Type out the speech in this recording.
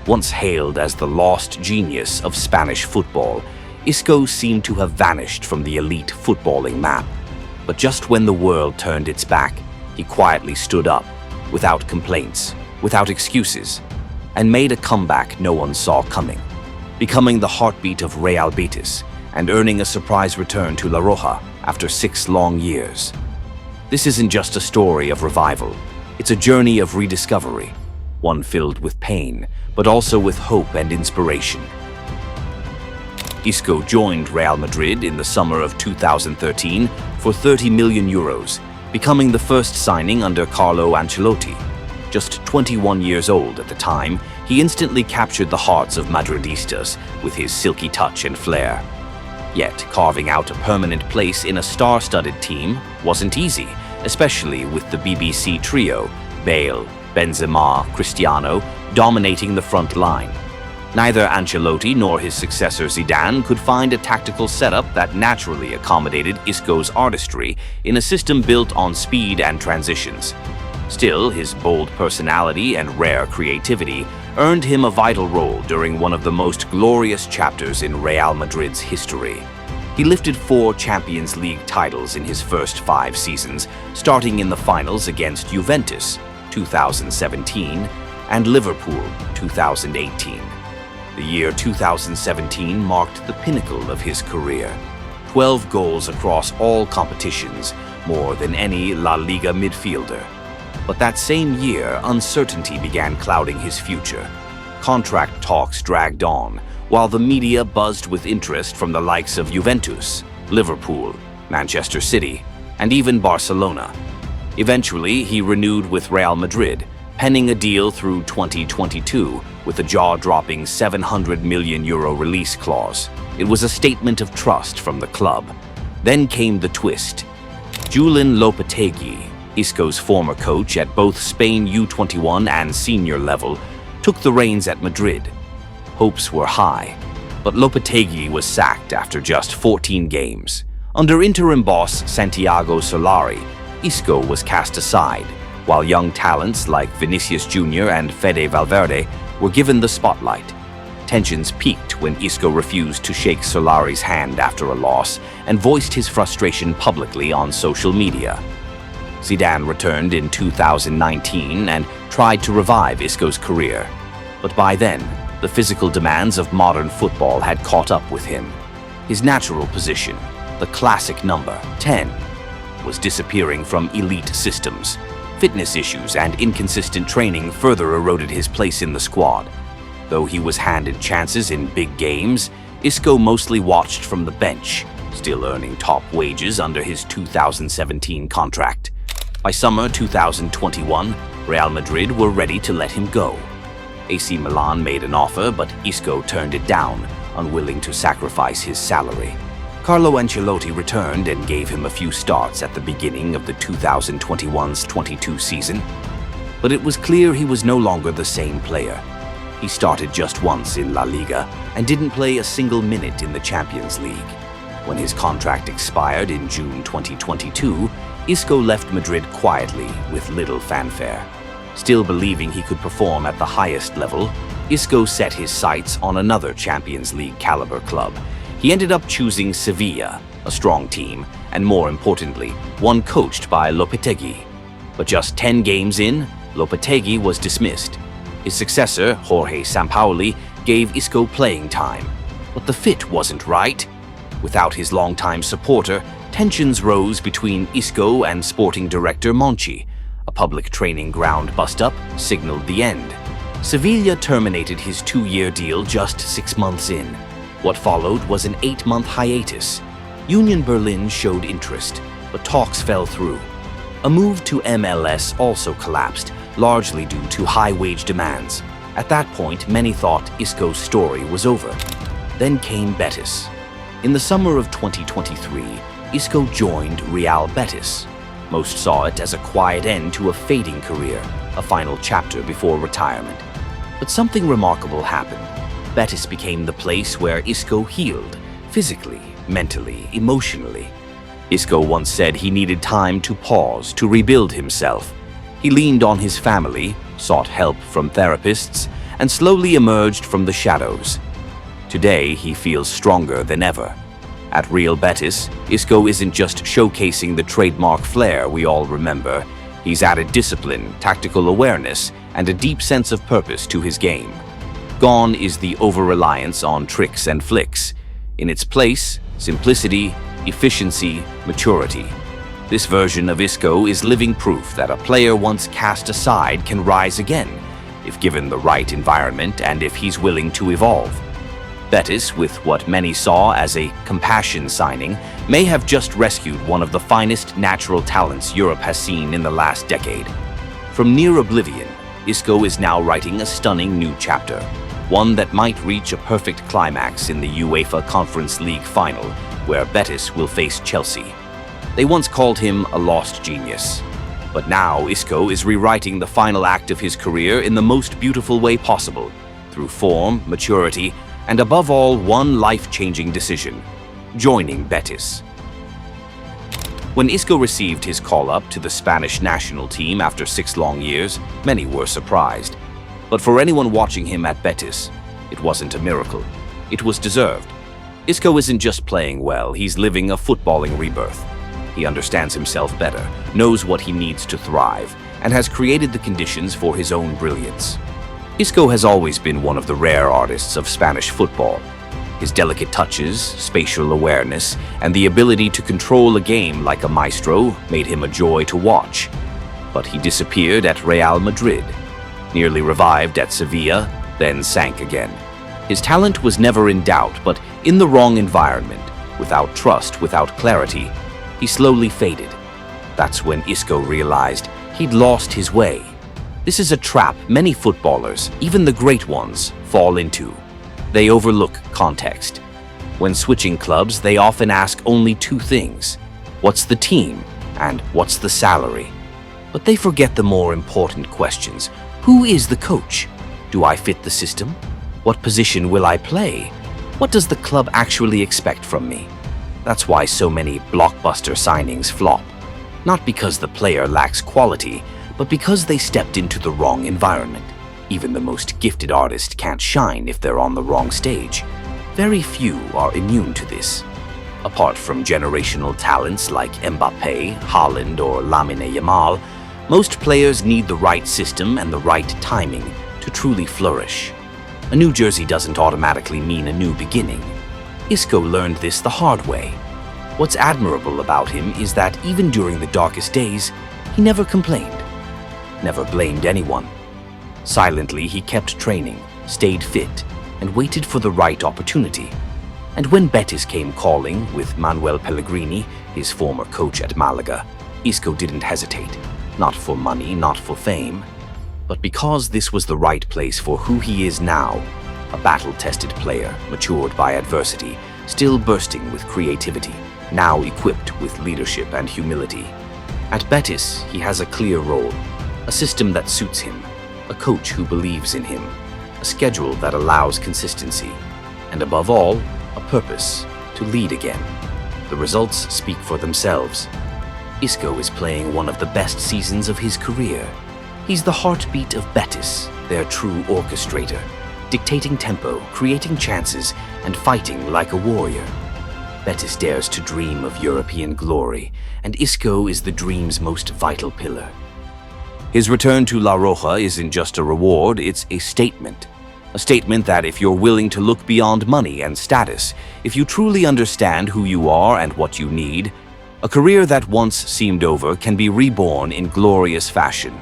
Once hailed as the lost genius of Spanish football, Isco seemed to have vanished from the elite footballing map. But just when the world turned its back, he quietly stood up, without complaints, without excuses, and made a comeback no one saw coming, becoming the heartbeat of Real Betis and earning a surprise return to La Roja after 6 long years. This isn't just a story of revival, it's a journey of rediscovery, one filled with pain, but also with hope and inspiration. Isco joined Real Madrid in the summer of 2013 for €30 million, becoming the first signing under Carlo Ancelotti. Just 21 years old at the time, he instantly captured the hearts of Madridistas with his silky touch and flair. Yet, carving out a permanent place in a star-studded team wasn't easy, especially with the BBC trio, Bale, Benzema, Cristiano, dominating the front line. Neither Ancelotti nor his successor Zidane could find a tactical setup that naturally accommodated Isco's artistry in a system built on speed and transitions. Still, his bold personality and rare creativity earned him a vital role during one of the most glorious chapters in Real Madrid's history. He lifted 4 Champions League titles in his first 5 seasons, starting in the finals against Juventus 2017 and Liverpool 2018. The year 2017 marked the pinnacle of his career. 12 goals across all competitions, more than any La Liga midfielder. But that same year, uncertainty began clouding his future. Contract talks dragged on, while the media buzzed with interest from the likes of Juventus, Liverpool, Manchester City, and even Barcelona. Eventually, he renewed with Real Madrid, penning a deal through 2022 with a jaw-dropping €700 million release clause. It was a statement of trust from the club. Then came the twist. Julen Lopetegui, Isco's former coach at both Spain U21 and senior level, took the reins at Madrid. Hopes were high, but Lopetegui was sacked after just 14 games. Under interim boss Santiago Solari, Isco was cast aside, while young talents like Vinicius Jr. and Fede Valverde were given the spotlight. Tensions peaked when Isco refused to shake Solari's hand after a loss and voiced his frustration publicly on social media. Zidane returned in 2019 and tried to revive Isco's career. But by then, the physical demands of modern football had caught up with him. His natural position, the classic number 10, was disappearing from elite systems. Fitness issues and inconsistent training further eroded his place in the squad. Though he was handed chances in big games, Isco mostly watched from the bench, still earning top wages under his 2017 contract. By summer 2021, Real Madrid were ready to let him go. AC Milan made an offer, but Isco turned it down, unwilling to sacrifice his salary. Carlo Ancelotti returned and gave him a few starts at the beginning of the 2021-22 season. But it was clear he was no longer the same player. He started just once in La Liga and didn't play a single minute in the Champions League. When his contract expired in June 2022, Isco left Madrid quietly with little fanfare. Still believing he could perform at the highest level, Isco set his sights on another Champions League caliber club. He ended up choosing Sevilla, a strong team, and more importantly, one coached by Lopetegui. But just 10 games in, Lopetegui was dismissed. His successor, Jorge Sampaoli, gave Isco playing time. But the fit wasn't right. Without his longtime supporter, tensions rose between Isco and sporting director Monchi. A public training ground bust-up signaled the end. Sevilla terminated his 2-year deal just 6 months in. What followed was an 8-month hiatus. Union Berlin showed interest, but talks fell through. A move to MLS also collapsed, largely due to high wage demands. At that point, many thought Isco's story was over. Then came Betis. In the summer of 2023, Isco joined Real Betis. Most saw it as a quiet end to a fading career, a final chapter before retirement. But something remarkable happened. Betis became the place where Isco healed, physically, mentally, emotionally. Isco once said he needed time to pause, to rebuild himself. He leaned on his family, sought help from therapists, and slowly emerged from the shadows. Today, he feels stronger than ever. At Real Betis, Isco isn't just showcasing the trademark flair we all remember. He's added discipline, tactical awareness, and a deep sense of purpose to his game. Gone is the over-reliance on tricks and flicks. In its place, simplicity, efficiency, maturity. This version of Isco is living proof that a player once cast aside can rise again, if given the right environment and if he's willing to evolve. Betis, with what many saw as a compassion signing, may have just rescued one of the finest natural talents Europe has seen in the last decade. From near oblivion, Isco is now writing a stunning new chapter, one that might reach a perfect climax in the UEFA Conference League final, where Betis will face Chelsea. They once called him a lost genius, but now Isco is rewriting the final act of his career in the most beautiful way possible, through form, maturity, and above all, one life-changing decision: joining Betis. When Isco received his call-up to the Spanish national team after 6 long years, many were surprised. But for anyone watching him at Betis, it wasn't a miracle. It was deserved. Isco isn't just playing well, he's living a footballing rebirth. He understands himself better, knows what he needs to thrive, and has created the conditions for his own brilliance. Isco has always been one of the rare artists of Spanish football. His delicate touches, spatial awareness, and the ability to control a game like a maestro made him a joy to watch. But he disappeared at Real Madrid, nearly revived at Sevilla, then sank again. His talent was never in doubt, but in the wrong environment, without trust, without clarity, he slowly faded. That's when Isco realized he'd lost his way. This is a trap many footballers, even the great ones, fall into. They overlook context. When switching clubs, they often ask only 2 things: what's the team and what's the salary? But they forget the more important questions. Who is the coach? Do I fit the system? What position will I play? What does the club actually expect from me? That's why so many blockbuster signings flop. Not because the player lacks quality, but because they stepped into the wrong environment. Even the most gifted artist can't shine if they're on the wrong stage. Very few are immune to this. Apart from generational talents like Mbappé, Haaland, or Lamine Yamal, most players need the right system and the right timing to truly flourish. A new jersey doesn't automatically mean a new beginning. Isco learned this the hard way. What's admirable about him is that even during the darkest days, he never complained, never blamed anyone. Silently, he kept training, stayed fit, and waited for the right opportunity. And when Betis came calling with Manuel Pellegrini, his former coach at Malaga, Isco didn't hesitate. Not for money, not for fame, but because this was the right place for who he is now, a battle-tested player, matured by adversity, still bursting with creativity, now equipped with leadership and humility. At Betis, he has a clear role, a system that suits him, a coach who believes in him, a schedule that allows consistency, and above all, a purpose to lead again. The results speak for themselves. Isco is playing one of the best seasons of his career. He's the heartbeat of Betis, their true orchestrator, dictating tempo, creating chances, and fighting like a warrior. Betis dares to dream of European glory, and Isco is the dream's most vital pillar. His return to La Roja isn't just a reward, it's a statement. A statement that if you're willing to look beyond money and status, if you truly understand who you are and what you need, a career that once seemed over can be reborn in glorious fashion.